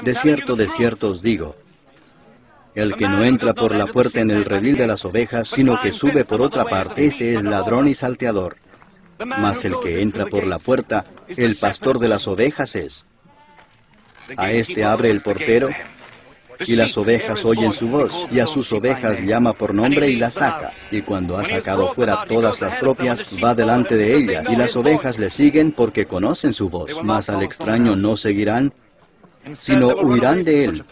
De cierto os digo, el que no entra por la puerta en el redil de las ovejas, sino que sube por otra parte, ese es ladrón y salteador. Mas el que entra por la puerta, el pastor de las ovejas es. A éste abre el portero, y las ovejas oyen su voz, y a sus ovejas llama por nombre y las saca. Y cuando ha sacado fuera todas las propias, va delante de ellas, y las ovejas le siguen porque conocen su voz. Mas al extraño no seguirán, sino huirán de él,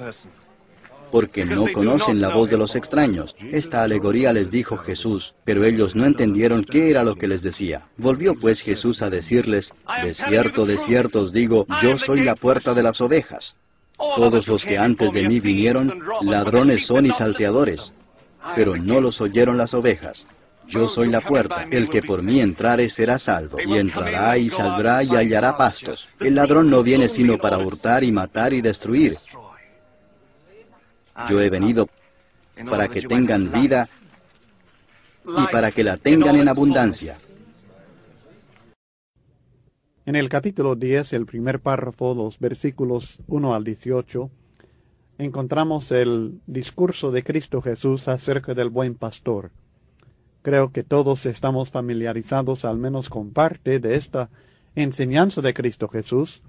porque no conocen la voz de los extraños. Esta alegoría les dijo Jesús, pero ellos no entendieron qué era lo que les decía. Volvió pues Jesús a decirles, de cierto os digo, yo soy la puerta de las ovejas. Todos los que antes de mí vinieron, ladrones son y salteadores, pero no los oyeron las ovejas. Yo soy la puerta, el que por mí entrare será salvo, y entrará y saldrá y hallará pastos. El ladrón no viene sino para hurtar y matar y destruir. Yo he venido para que tengan vida y para que la tengan en abundancia. En el capítulo 10, el primer párrafo, los versículos 1 al 18, encontramos el discurso de Cristo Jesús acerca del buen pastor. Creo que todos estamos familiarizados al menos con parte de esta enseñanza de Cristo Jesús,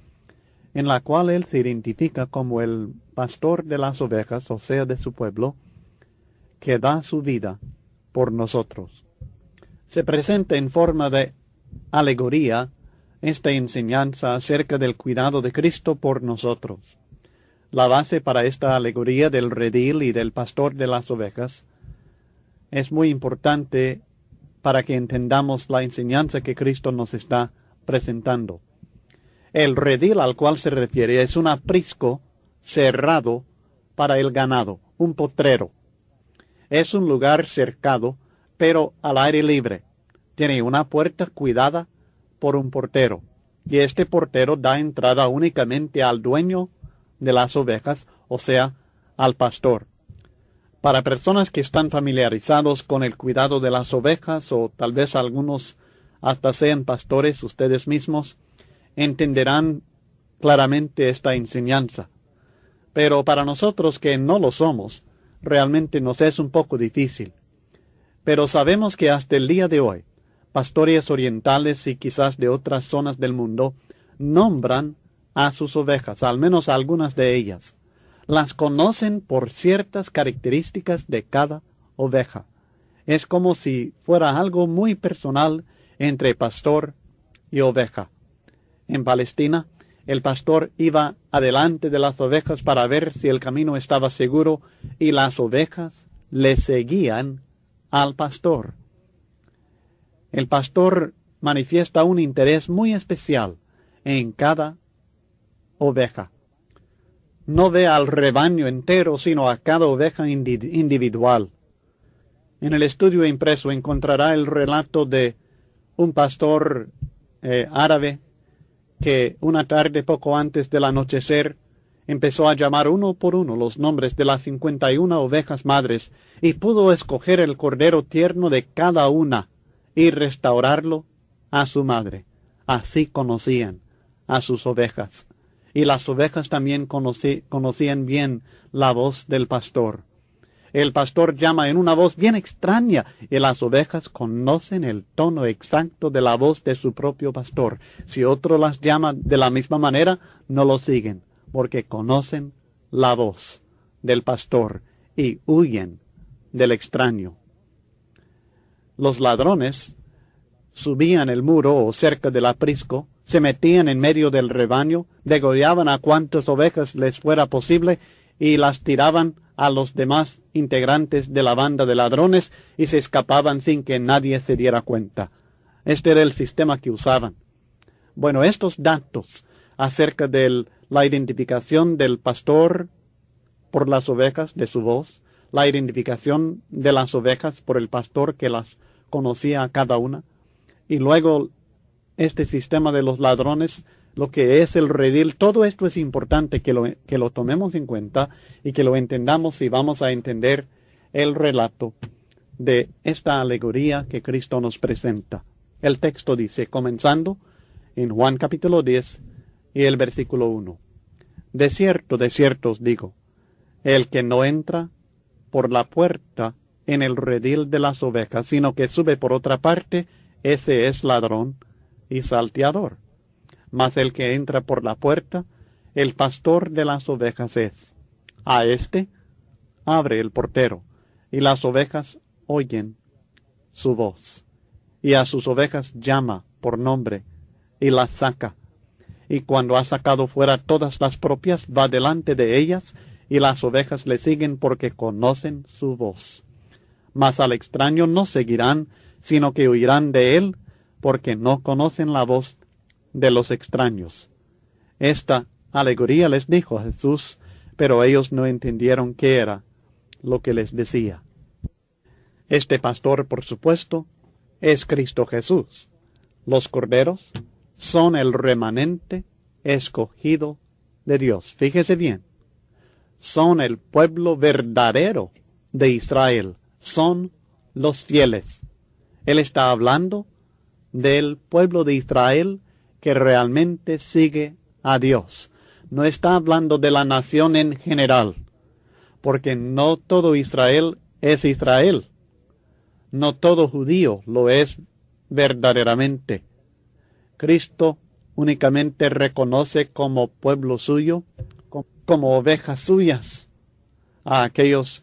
en la cual Él se identifica como el pastor de las ovejas, o sea, de su pueblo, que da su vida por nosotros. Se presenta en forma de alegoría esta enseñanza acerca del cuidado de Cristo por nosotros. La base para esta alegoría del redil y del pastor de las ovejas es muy importante para que entendamos la enseñanza que Cristo nos está presentando. El redil al cual se refiere es un aprisco cerrado para el ganado, un potrero. Es un lugar cercado, pero al aire libre. Tiene una puerta cuidada por un portero, y este portero da entrada únicamente al dueño de las ovejas, o sea, al pastor. Para personas que están familiarizados con el cuidado de las ovejas, o tal vez algunos hasta sean pastores ustedes mismos, entenderán claramente esta enseñanza. Pero para nosotros que no lo somos, realmente nos es un poco difícil. Pero sabemos que hasta el día de hoy, pastores orientales y quizás de otras zonas del mundo, nombran a sus ovejas, al menos algunas de ellas. Las conocen por ciertas características de cada oveja. Es como si fuera algo muy personal entre pastor y oveja. En Palestina, el pastor iba adelante de las ovejas para ver si el camino estaba seguro, y las ovejas le seguían al pastor. El pastor manifiesta un interés muy especial en cada oveja. No ve al rebaño entero, sino a cada oveja individual. En el estudio impreso encontrará el relato de un pastor árabe que una tarde poco antes del anochecer empezó a llamar uno por uno los nombres de las 51 ovejas madres, y pudo escoger el cordero tierno de cada una y restaurarlo a su madre. Así conocían a sus ovejas. Y las ovejas también conocían bien la voz del pastor. El pastor llama en una voz bien extraña, y las ovejas conocen el tono exacto de la voz de su propio pastor. Si otro las llama de la misma manera, no lo siguen, porque conocen la voz del pastor y huyen del extraño. Los ladrones subían el muro o cerca del aprisco, se metían en medio del rebaño, degollaban a cuantas ovejas les fuera posible y las tiraban a los demás integrantes de la banda de ladrones, y se escapaban sin que nadie se diera cuenta. Este era el sistema que usaban. Bueno, estos datos acerca de la identificación del pastor por las ovejas, de su voz, la identificación de las ovejas por el pastor que las conocía a cada una, y luego este sistema de los ladrones, lo que es el redil, todo esto es importante que lo tomemos en cuenta y que lo entendamos, si vamos a entender el relato de esta alegoría que Cristo nos presenta. El texto dice, comenzando en Juan capítulo 10 y el versículo 1. de cierto os digo, el que no entra por la puerta en el redil de las ovejas, sino que sube por otra parte, ese es ladrón y salteador. Mas el que entra por la puerta, el pastor de las ovejas es. A éste abre el portero, y las ovejas oyen su voz. Y a sus ovejas llama por nombre, y las saca. Y cuando ha sacado fuera todas las propias, va delante de ellas, y las ovejas le siguen porque conocen su voz. Mas al extraño no seguirán, sino que huirán de él, porque no conocen la voz de los extraños. Esta alegoría les dijo Jesús, pero ellos no entendieron qué era lo que les decía. Este pastor, por supuesto, es Cristo Jesús. Los corderos son el remanente escogido de Dios. Fíjese bien, son el pueblo verdadero de Israel, son los fieles. Él está hablando del pueblo de Israel que realmente sigue a Dios. No está hablando de la nación en general, porque no todo Israel es Israel. No todo judío lo es verdaderamente. Cristo únicamente reconoce como pueblo suyo, como ovejas suyas, a aquellos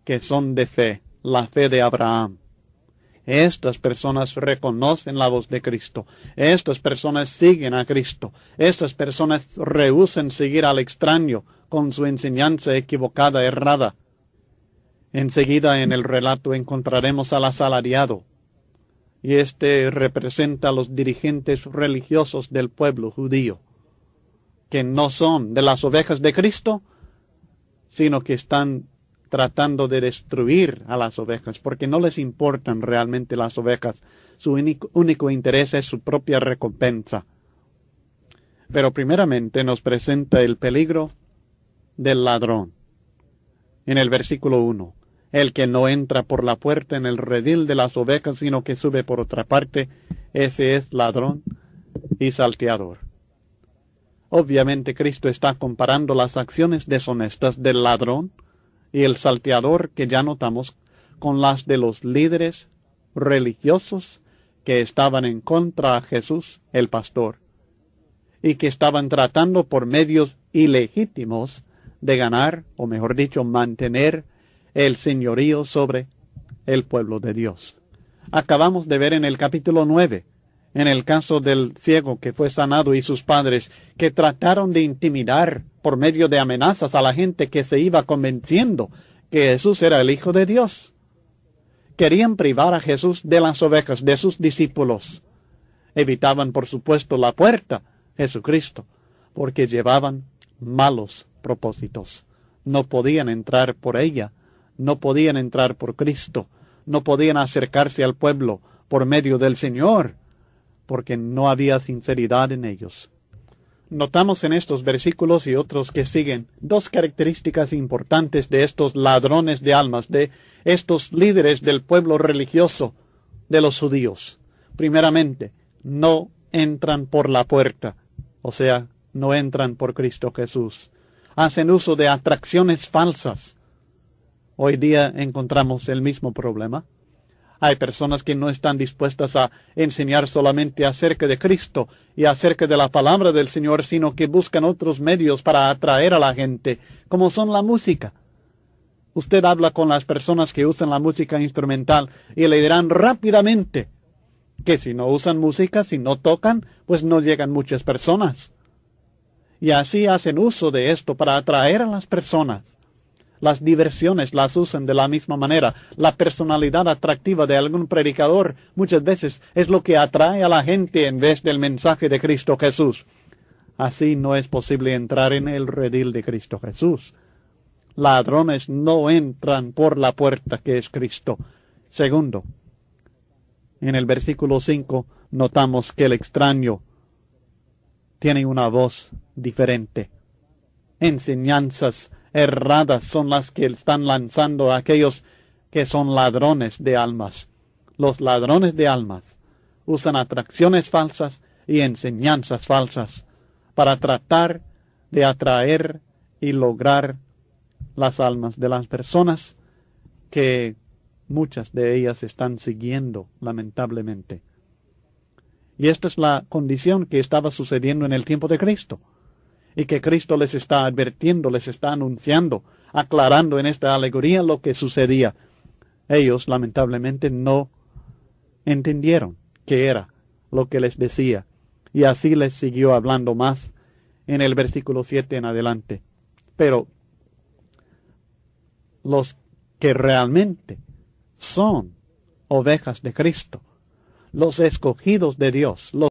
que son de fe, la fe de Abraham. Estas personas reconocen la voz de Cristo. Estas personas siguen a Cristo. Estas personas rehúsan seguir al extraño con su enseñanza equivocada, errada. Enseguida en el relato encontraremos al asalariado, y este representa a los dirigentes religiosos del pueblo judío, que no son de las ovejas de Cristo, sino que están tratando de destruir a las ovejas, porque no les importan realmente las ovejas. Su único interés es su propia recompensa. Pero primeramente nos presenta el peligro del ladrón. En el versículo 1, el que no entra por la puerta en el redil de las ovejas, sino que sube por otra parte, ese es ladrón y salteador. Obviamente Cristo está comparando las acciones deshonestas del ladrón y el salteador que ya notamos con las de los líderes religiosos que estaban en contra a Jesús, el pastor, y que estaban tratando por medios ilegítimos de ganar, o mejor dicho, mantener el señorío sobre el pueblo de Dios. Acabamos de ver en el capítulo 9, en el caso del ciego que fue sanado y sus padres, que trataron de intimidar por medio de amenazas a la gente que se iba convenciendo que Jesús era el Hijo de Dios. Querían privar a Jesús de las ovejas, de sus discípulos. Evitaban, por supuesto, la puerta, Jesucristo, porque llevaban malos propósitos. No podían entrar por ella, no podían entrar por Cristo, no podían acercarse al pueblo por medio del Señor, porque no había sinceridad en ellos. Notamos en estos versículos y otros que siguen dos características importantes de estos ladrones de almas, de estos líderes del pueblo religioso de los judíos. Primeramente, no entran por la puerta, o sea, no entran por Cristo Jesús. Hacen uso de atracciones falsas. Hoy día encontramos el mismo problema. Hay personas que no están dispuestas a enseñar solamente acerca de Cristo y acerca de la palabra del Señor, sino que buscan otros medios para atraer a la gente, como son la música. Usted habla con las personas que usan la música instrumental y le dirán rápidamente que si no usan música, si no tocan, pues no llegan muchas personas. Y así hacen uso de esto para atraer a las personas. Las diversiones las usan de la misma manera. La personalidad atractiva de algún predicador muchas veces es lo que atrae a la gente en vez del mensaje de Cristo Jesús. Así no es posible entrar en el redil de Cristo Jesús. Ladrones no entran por la puerta que es Cristo. Segundo, en el versículo 5 notamos que el extraño tiene una voz diferente. Enseñanzas erradas son las que están lanzando a aquellos que son ladrones de almas. Los ladrones de almas usan atracciones falsas y enseñanzas falsas para tratar de atraer y lograr las almas de las personas que muchas de ellas están siguiendo, lamentablemente. Y esta es la condición que estaba sucediendo en el tiempo de Cristo, y que Cristo les está advirtiendo, les está anunciando, aclarando en esta alegoría lo que sucedía. Ellos, lamentablemente, no entendieron qué era lo que les decía, y así les siguió hablando más en el versículo 7 en adelante. Pero los que realmente son ovejas de Cristo, los escogidos de Dios, los